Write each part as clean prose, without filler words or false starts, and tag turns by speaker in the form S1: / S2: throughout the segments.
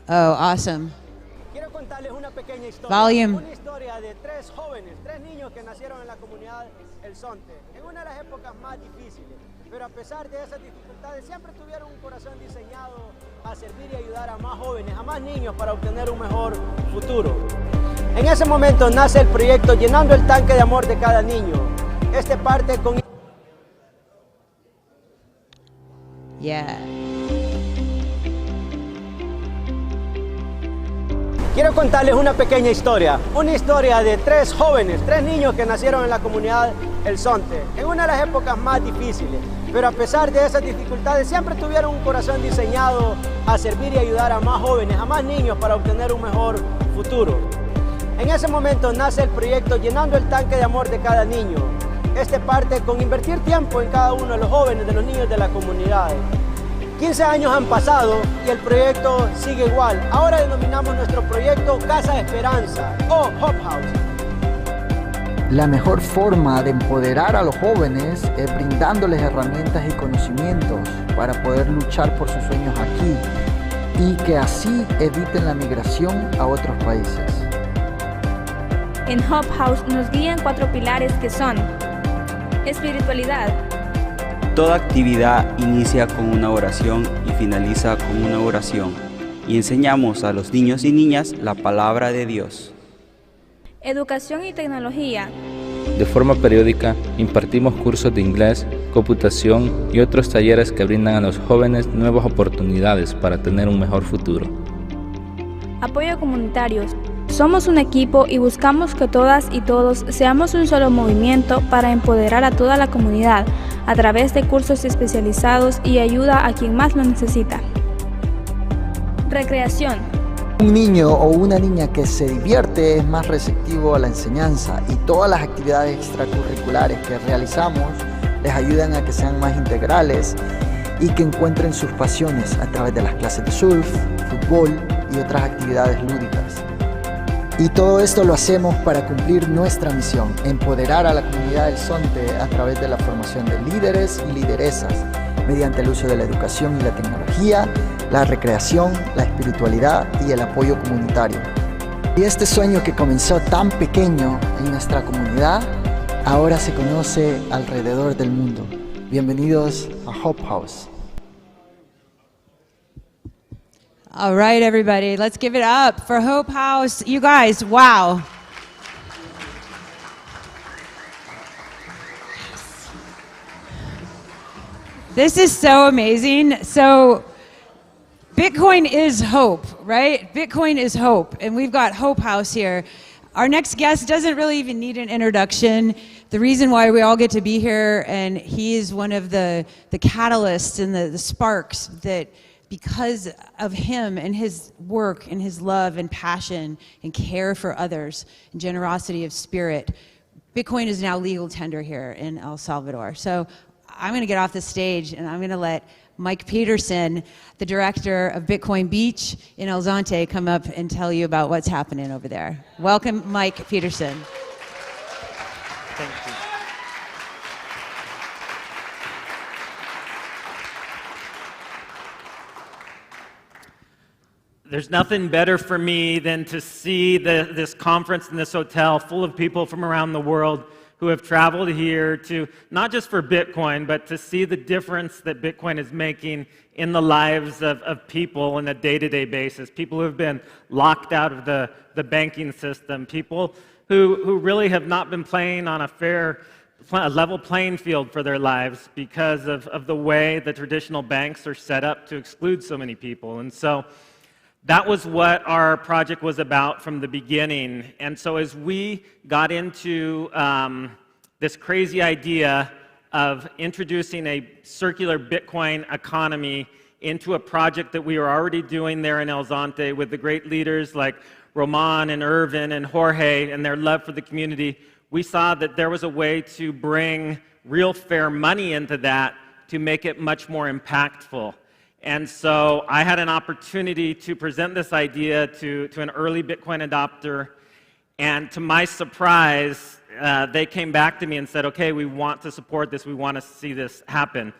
S1: Oh, awesome.
S2: Quiero contarles una pequeña historia.
S1: Volume.
S2: Una historia de tres jóvenes, tres niños que nacieron en la comunidad El Zonte, en una de las épocas más difíciles. Pero a pesar de esas dificultades, siempre tuvieron un corazón diseñado a servir y ayudar a más jóvenes, a más niños para obtener un mejor futuro. En ese momento nace el proyecto Llenando el Tanque de Amor de Cada Niño. Este parte con...
S1: Yeah.
S2: Quiero contarles una pequeña historia. Una historia de tres jóvenes, tres niños que nacieron en la comunidad El Zonte, en una de las épocas más difíciles. Pero a pesar de esas dificultades, siempre tuvieron un corazón diseñado a servir y ayudar a más jóvenes, a más niños para obtener un mejor futuro. En ese momento nace el proyecto Llenando el Tanque de Amor de Cada Niño. Este parte con invertir tiempo en cada uno de los jóvenes, de los niños de la comunidad. 15 años han pasado y el proyecto sigue igual. Ahora denominamos nuestro proyecto Casa de Esperanza o Hope House.
S3: La mejor forma de empoderar a los jóvenes es brindándoles herramientas y conocimientos para poder luchar por sus sueños aquí y que así eviten la migración a otros países.
S4: En Hope House nos guían 4 pilares que son: espiritualidad.
S5: Toda actividad inicia con una oración y finaliza con una oración, y enseñamos a los niños y niñas la palabra de Dios.
S4: Educación y tecnología.
S6: De forma periódica impartimos cursos de inglés, computación y otros talleres que brindan a los jóvenes nuevas oportunidades para tener un mejor futuro.
S4: Apoyo comunitario. Somos un equipo y buscamos que todas y todos seamos un solo movimiento para empoderar a toda la comunidad a través de cursos especializados y ayuda a quien más lo necesita. Recreación.
S3: Un niño o una niña que se divierte es más receptivo a la enseñanza y todas las actividades extracurriculares que realizamos les ayudan a que sean más integrales y que encuentren sus pasiones a través de las clases de surf, fútbol y otras actividades lúdicas. Y todo esto lo hacemos para cumplir nuestra misión, empoderar a la comunidad del Zonte a través de la formación de líderes y lideresas, mediante el uso de la educación y la tecnología, la recreación, la espiritualidad y el apoyo comunitario. Y este sueño que comenzó tan pequeño en nuestra comunidad, ahora se conoce alrededor del mundo. Bienvenidos a Hope House.
S1: All right, everybody, let's give it up for Hope House. You guys, wow. This is so amazing. So Bitcoin is hope, right? Bitcoin is hope, and we've got Hope House here. Our next guest doesn't really even need an introduction. The reason why we all get to be here, and he is one of the catalysts and the sparks that, because of him and his work and his love and passion and care for others and generosity of spirit, Bitcoin is now legal tender here in El Salvador. So I'm going to get off the stage and I'm going to let Mike Peterson, the director of Bitcoin Beach in El Zonte, come up and tell you about what's happening over there. Welcome, Mike Peterson.
S7: Thank you. There's nothing better for me than to see this conference in this hotel full of people from around the world who have traveled here to, not just for Bitcoin, but to see the difference that Bitcoin is making in the lives of people on a day-to-day basis. People who have been locked out of the banking system, people who really have not been playing on a level playing field for their lives because of the way the traditional banks are set up to exclude so many people. And so that was what our project was about from the beginning. And so as we got into this crazy idea of introducing a circular Bitcoin economy into a project that we were already doing there in El Zonte with the great leaders like Roman and Irvin and Jorge and their love for the community, we saw that there was a way to bring real fair money into that to make it much more impactful. And so I had an opportunity to present this idea to an early Bitcoin adopter, and to my surprise, they came back to me and said, okay, we want to support this, we want to see this happen.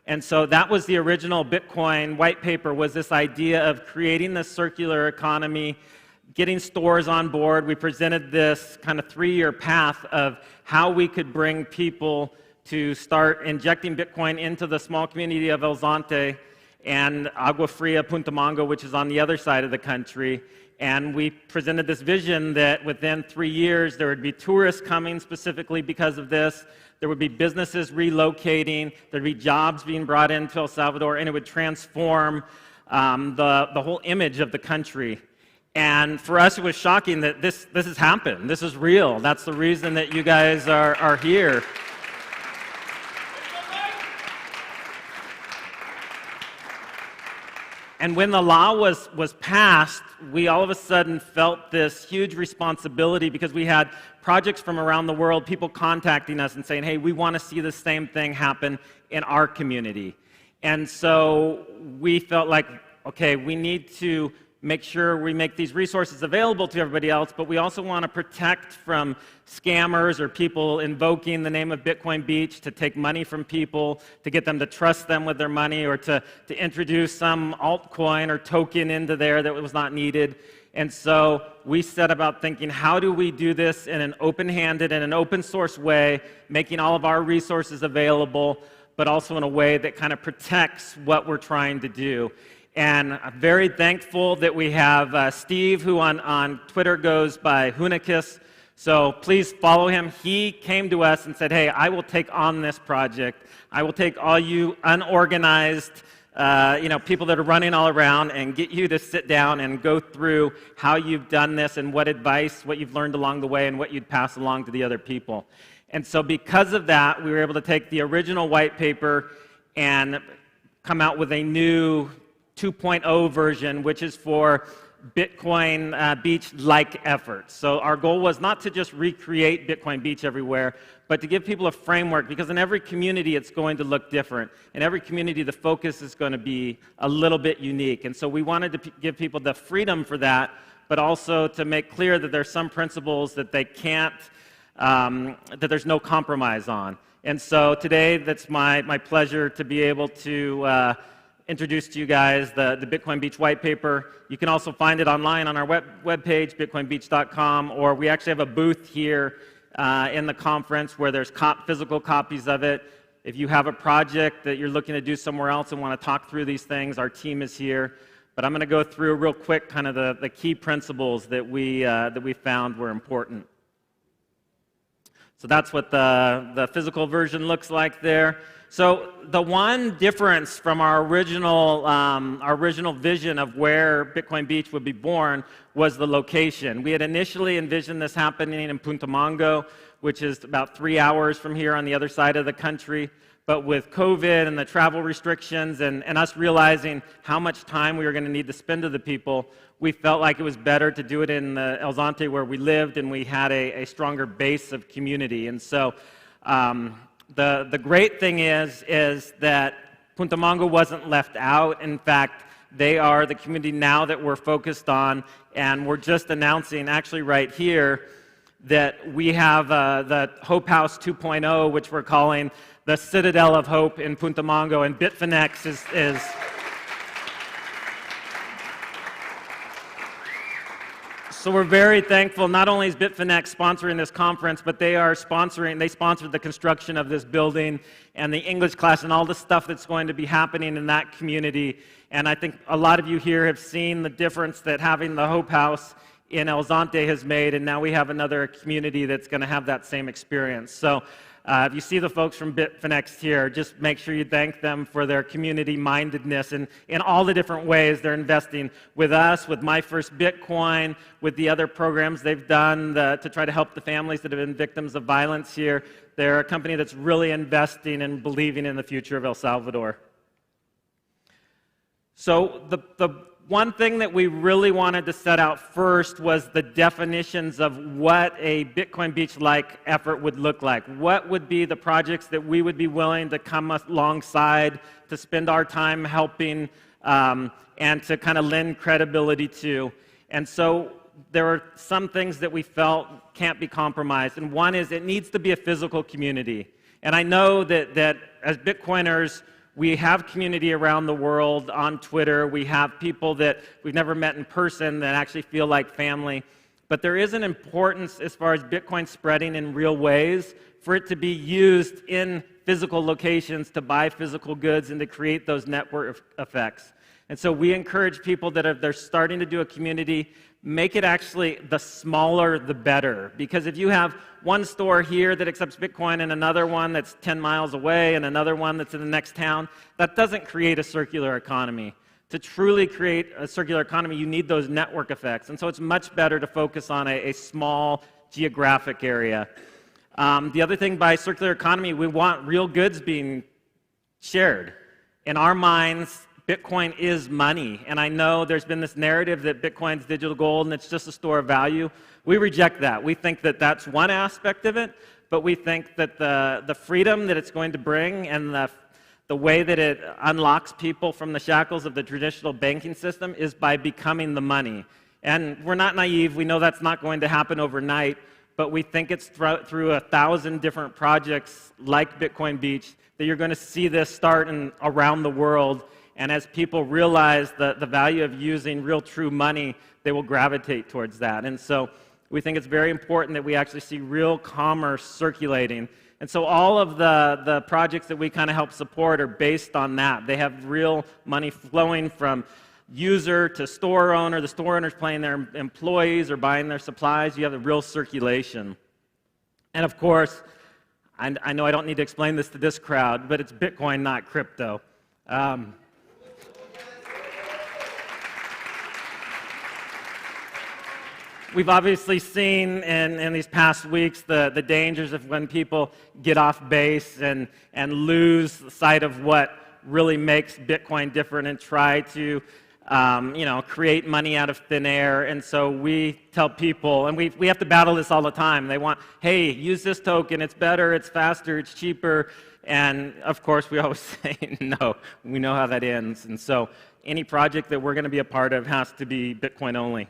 S7: And so that was the original Bitcoin white paper, was this idea of creating this circular economy, getting stores on board. We presented this kind of 3-year path of how we could bring people to start injecting Bitcoin into the small community of El Zonte and Agua Fria, Punta Mongo, which is on the other side of the country. And we presented this vision that within 3 years there would be tourists coming specifically because of this, there would be businesses relocating, there'd be jobs being brought into El Salvador, and it would transform the whole image of the country. And for us, it was shocking that this has happened. This is real. That's the reason that you guys are here. And when the law was passed, we all of a sudden felt this huge responsibility because we had projects from around the world, people contacting us and saying, hey, we want to see the same thing happen in our community. And so we felt like, okay, we need to make sure we make these resources available to everybody else, but we also want to protect from scammers or people invoking the name of Bitcoin Beach to take money from people, to get them to trust them with their money, or to introduce some altcoin or token into there that was not needed. And so we set about thinking, how do we do this in an open-handed and an open-source way, making all of our resources available, but also in a way that kind of protects what we're trying to do. And I'm very thankful that we have Steve, who on Twitter goes by Hunikis. So please follow him. He came to us and said, hey, I will take on this project. I will take all you unorganized people that are running all around and get you to sit down and go through how you've done this and what advice, what you've learned along the way, and what you'd pass along to the other people. And so because of that, we were able to take the original white paper and come out with a new 2.0 version, which is for Bitcoin Beach-like efforts. So our goal was not to just recreate Bitcoin Beach everywhere, but to give people a framework, because in every community it's going to look different. In every community the focus is going to be a little bit unique. And so we wanted to give people the freedom for that, but also to make clear that there's some principles that they can't, that there's no compromise on. And so today that's my pleasure to be able to introduce to you guys the Bitcoin Beach white paper. You can also find it online on our webpage, bitcoinbeach.com, or we actually have a booth here in the conference where there's physical copies of it. If you have a project that you're looking to do somewhere else and want to talk through these things, our team is here. But I'm going to go through real quick kind of the key principles that we found were important. So that's what the physical version looks like there. So the one difference from our original vision of where Bitcoin Beach would be born was the location. We had initially envisioned this happening in Punta Mongo, which is about 3 hours from here on the other side of the country. But with COVID and the travel restrictions and us realizing how much time we were going to need to spend to the people, we felt like it was better to do it in El Zonte where we lived and we had a stronger base of community. And so the great thing is that Punta Mongo wasn't left out. In fact, they are the community now that we're focused on, and we're just announcing actually right here that we have the Hope House 2.0, which we're calling the Citadel of Hope in Punta Mongo, and Bitfinex is so we're very thankful. Not only is Bitfinex sponsoring this conference, but they sponsored the construction of this building and the English class and all the stuff that's going to be happening in that community. And I think a lot of you here have seen the difference that having the Hope House in El Zonte has made, and now we have another community that's going to have that same experience. So if you see the folks from Bitfinex here, just make sure you thank them for their community-mindedness and in all the different ways they're investing with us, with My First Bitcoin, with the other programs they've done to try to help the families that have been victims of violence here. They're a company that's really investing and believing in the future of El Salvador. So the one thing that we really wanted to set out first was the definitions of what a Bitcoin Beach-like effort would look like. What would be the projects that we would be willing to come alongside, to spend our time helping, and to kind of lend credibility to. And so there are some things that we felt can't be compromised. And one is it needs to be a physical community. And I know that as Bitcoiners, We have community around the world on Twitter. We have people that we've never met in person that actually feel like family. But there is an importance as far as Bitcoin spreading in real ways for it to be used in physical locations to buy physical goods and to create those network effects. And so we encourage people that they're starting to do a community, make it actually the smaller the better. Because if you have one store here that accepts Bitcoin and another one that's 10 miles away and another one that's in the next town, that doesn't create a circular economy. To truly create a circular economy, you need those network effects. And so it's much better to focus on a small geographic area. The other thing by circular economy, we want real goods being shared. In our minds, Bitcoin is money, and I know there's been this narrative that Bitcoin's digital gold and it's just a store of value. We reject that. We think that that's one aspect of it, but we think that the freedom that it's going to bring and the way that it unlocks people from the shackles of the traditional banking system is by becoming the money. And we're not naive. We know that's not going to happen overnight, but we think it's through 1,000 different projects like Bitcoin Beach that you're going to see this start around the world. And as people realize the value of using real true money, they will gravitate towards that. And so we think it's very important that we actually see real commerce circulating. And so all of the projects that we kind of help support are based on that. They have real money flowing from user to store owner. The store owner's paying their employees or buying their supplies. You have a real circulation. And of course, I know I don't need to explain this to this crowd, but it's Bitcoin, not crypto. We've obviously seen in these past weeks the dangers of when people get off base and lose sight of what really makes Bitcoin different and try to create money out of thin air. And so we tell people, and we have to battle this all the time. They want, hey, use this token. It's better, it's faster, it's cheaper. And of course, we always say, no, we know how that ends. And so any project that we're going to be a part of has to be Bitcoin only.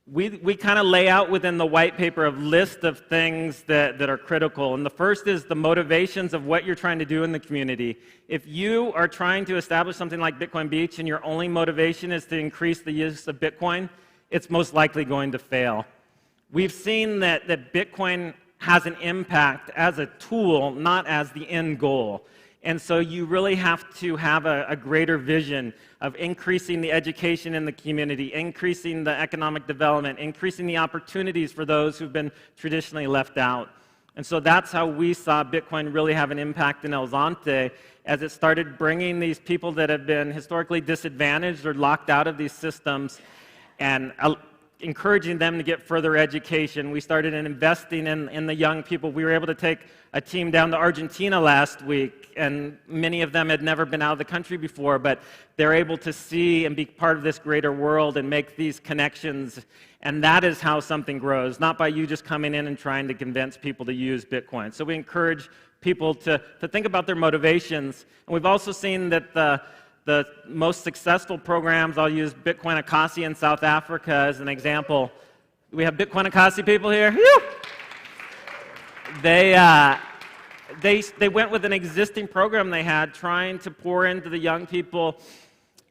S7: We kind of lay out within the white paper a list of things that are critical. And the first is the motivations of what you're trying to do in the community. If you are trying to establish something like Bitcoin Beach and your only motivation is to increase the use of Bitcoin, it's most likely going to fail. We've seen that Bitcoin has an impact as a tool, not as the end goal. And so you really have to have a greater vision of increasing the education in the community, increasing the economic development, increasing the opportunities for those who've been traditionally left out. And so that's how we saw Bitcoin really have an impact in El Zonte, as it started bringing these people that have been historically disadvantaged or locked out of these systems and encouraging them to get further education. We started investing in the young people. We were able to take a team down to Argentina last week, and many of them had never been out of the country before, but they're able to see and be part of this greater world and make these connections. And that is how something grows, not by you just coming in and trying to convince people to use Bitcoin. So we encourage people to think about their motivations. And we've also seen that the most successful programs, I'll use Bitcoin Akasi in South Africa as an example. We have Bitcoin Akasi people here. Whew! They went with an existing program they had, trying to pour into the young people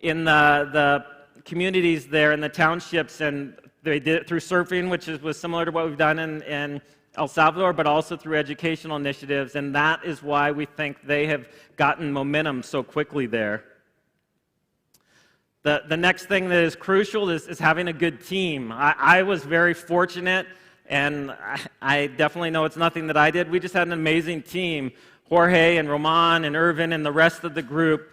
S7: in the communities there in the townships, and they did it through surfing, which was similar to what we've done in El Salvador, but also through educational initiatives, and that is why we think they have gotten momentum so quickly there. The next thing that is crucial is having a good team. I was very fortunate, and I definitely know it's nothing that I did. We just had an amazing team. Jorge and Roman and Irvin and the rest of the group,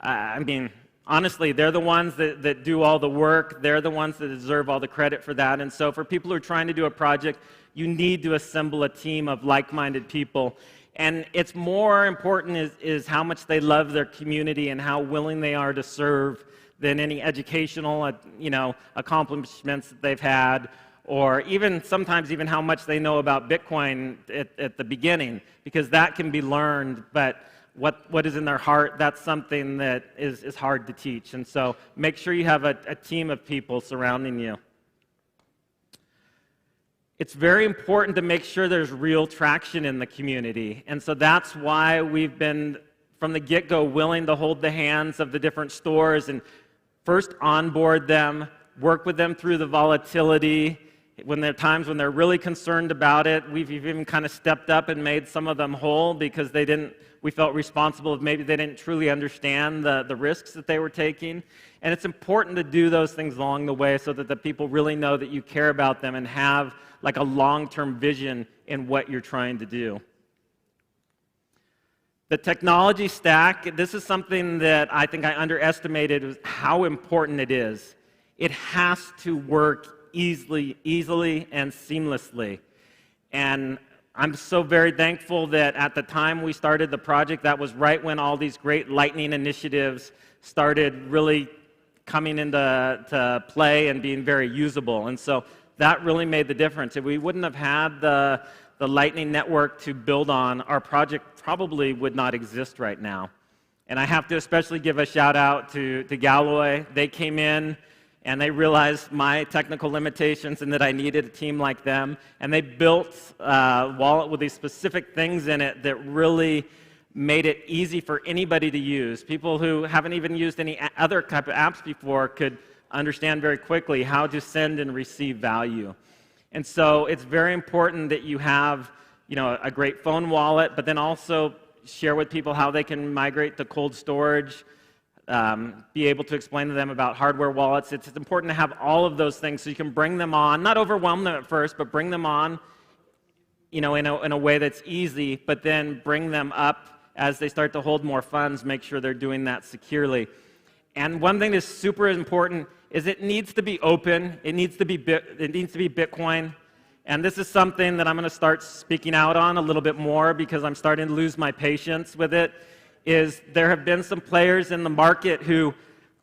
S7: I mean, honestly, they're the ones that do all the work. They're the ones that deserve all the credit for that. And so for people who are trying to do a project, you need to assemble a team of like-minded people. And it's more important is how much they love their community and how willing they are to serve than any educational, accomplishments that they've had, or even sometimes even how much they know about Bitcoin at the beginning, because that can be learned, but what is in their heart, that's something that is hard to teach. And so make sure you have a team of people surrounding you. it's very important to make sure there's real traction in the community. And so that's why we've been, from the get-go, willing to hold the hands of the different stores and first onboard them, work with them through the volatility. When there are times when they're really concerned about it, we've even kind of stepped up and made some of them whole because we felt responsible if maybe they didn't truly understand the risks that they were taking. And it's important to do those things along the way so that the people really know that you care about them and have like a long-term vision in what you're trying to do. The technology stack, this is something that I think I underestimated how important it is. It has to work easily and seamlessly. And I'm so very thankful that at the time we started the project, that was right when all these great Lightning initiatives started really coming into play and being very usable. And so that really made the difference. If we wouldn't have had the Lightning Network to build on, our project probably would not exist right now. And I have to especially give a shout out to Galway. They came in and they realized my technical limitations and that I needed a team like them. And they built a wallet with these specific things in it that really made it easy for anybody to use. People who haven't even used any other type of apps before could understand very quickly how to send and receive value. And so it's very important that you have, a great phone wallet, but then also share with people how they can migrate to cold storage, be able to explain to them about hardware wallets. It's important to have all of those things so you can bring them on, not overwhelm them at first, but bring them on, in a way that's easy, but then bring them up as they start to hold more funds, make sure they're doing that securely. And one thing that's super important is it needs to be open. It needs to be Bitcoin. And this is something that I'm going to start speaking out on a little bit more because I'm starting to lose my patience with it, is there have been some players in the market who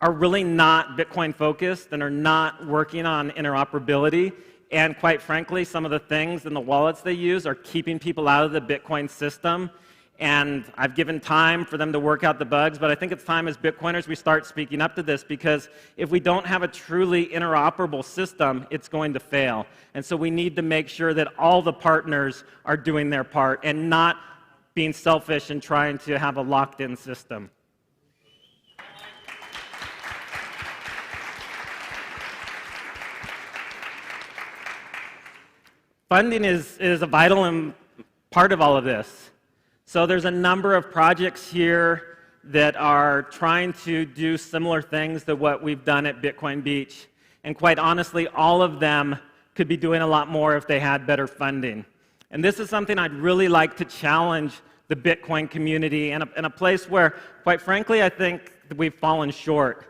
S7: are really not Bitcoin focused and are not working on interoperability. And quite frankly, some of the things in the wallets they use are keeping people out of the Bitcoin system. And I've given time for them to work out the bugs, but I think it's time as Bitcoiners we start speaking up to this, because if we don't have a truly interoperable system, it's going to fail. And so we need to make sure that all the partners are doing their part and not being selfish and trying to have a locked-in system. Funding is a vital part of all of this. So there's a number of projects here that are trying to do similar things to what we've done at Bitcoin Beach. And quite honestly, all of them could be doing a lot more if they had better funding. And this is something I'd really like to challenge the Bitcoin community, and a place where, quite frankly, I think that we've fallen short,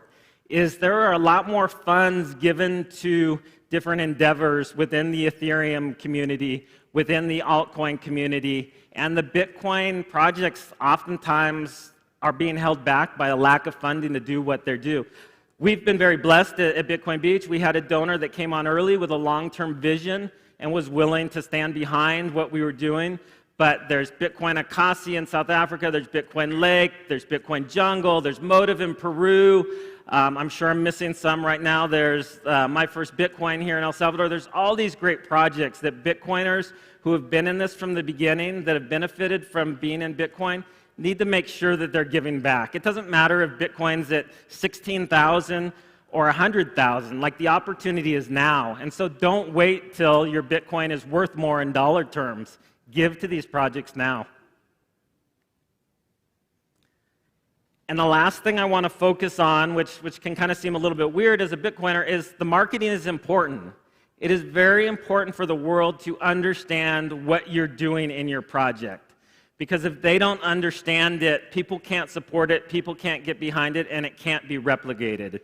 S7: is there are a lot more funds given to different endeavors within the Ethereum community, within the altcoin community, and the Bitcoin projects oftentimes are being held back by a lack of funding to do what they're due. We've been very blessed at Bitcoin Beach. We had a donor that came on early with a long-term vision and was willing to stand behind what we were doing. But there's Bitcoin Akasi in South Africa, there's Bitcoin Lake, there's Bitcoin Jungle, there's Motive in Peru. I'm sure I'm missing some right now. There's My First Bitcoin here in El Salvador. There's all these great projects that Bitcoiners who have been in this from the beginning, that have benefited from being in Bitcoin, need to make sure that they're giving back. It doesn't matter if Bitcoin's at 16,000 or 100,000, like the opportunity is now. And so don't wait till your Bitcoin is worth more in dollar terms. Give to these projects now. And the last thing I want to focus on, which can kind of seem a little bit weird as a Bitcoiner, is the marketing is important. It is very important for the world to understand what you're doing in your project. Because if they don't understand it, people can't support it, people can't get behind it, and it can't be replicated.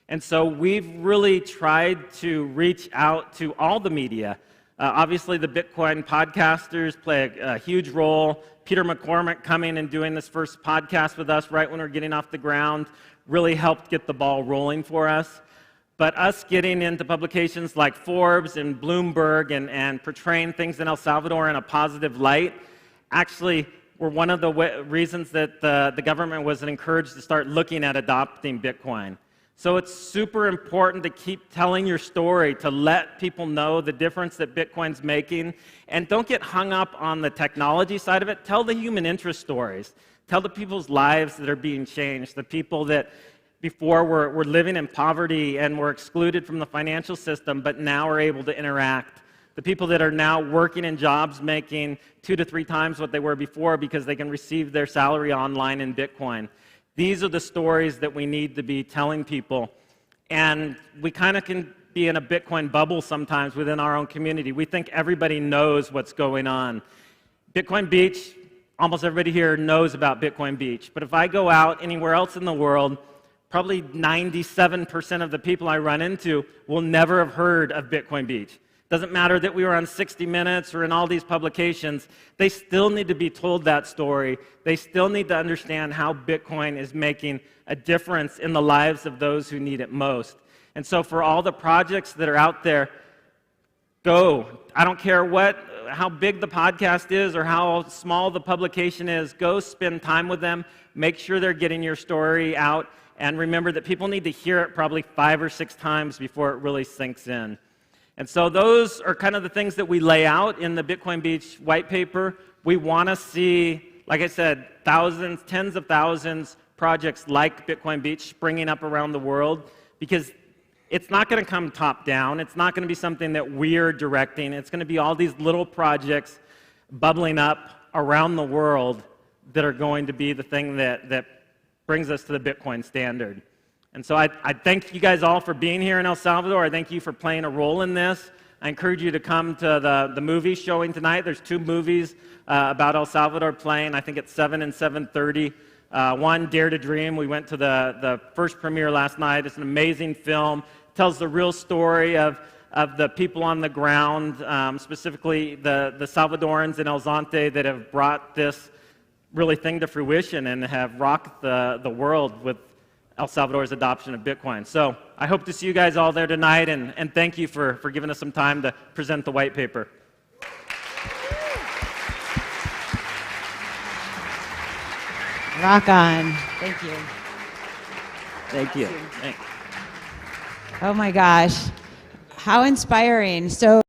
S7: And so we've really tried to reach out to all the media. Obviously, the Bitcoin podcasters play a huge role. Peter McCormick coming and doing this first podcast with us right when we're getting off the ground really helped get the ball rolling for us. But us getting into publications like Forbes and Bloomberg and portraying things in El Salvador in a positive light actually were one of the reasons that the government was encouraged to start looking at adopting Bitcoin. So it's super important to keep telling your story, to let people know the difference that Bitcoin's making. And don't get hung up on the technology side of it. Tell the human interest stories. Tell the people's lives that are being changed, the people that before were living in poverty and were excluded from the financial system, but now are able to interact. The people that are now working in jobs making 2 to 3 times what they were before because they can receive their salary online in Bitcoin. These are the stories that we need to be telling people. And we kind of can be in a Bitcoin bubble sometimes within our own community. We think everybody knows what's going on. Bitcoin Beach, almost everybody here knows about Bitcoin Beach. But if I go out anywhere else in the world, probably 97% of the people I run into will never have heard of Bitcoin Beach. Doesn't matter that we were on 60 Minutes or in all these publications, they still need to be told that story. They still need to understand how Bitcoin is making a difference in the lives of those who need it most. And so for all the projects that are out there, go. I don't care how big the podcast is or how small the publication is, go spend time with them, make sure they're getting your story out, and remember that people need to hear it probably 5 or 6 times before it really sinks in. And so those are kind of the things that we lay out in the Bitcoin Beach white paper. We want to see, like I said, thousands, tens of thousands projects like Bitcoin Beach springing up around the world, because it's not going to come top down. It's not going to be something that we're directing. It's going to be all these little projects bubbling up around the world that are going to be the thing that brings us to the Bitcoin standard. And so I thank you guys all for being here in El Salvador. I thank you for playing a role in this. I encourage you to come to the movie showing tonight. There's 2 movies about El Salvador playing. I think it's 7 and 7:30. One, Dare to Dream. We went to the first premiere last night. It's an amazing film. It tells the real story of the people on the ground, specifically the Salvadorans in El Zonte that have brought this really thing to fruition and have rocked the world with El Salvador's adoption of Bitcoin. So I hope to see you guys all there tonight, and thank you for giving us some time to present the white paper.
S1: Rock on. Thank you.
S7: Thank you. Thanks.
S1: Oh my gosh. How inspiring. So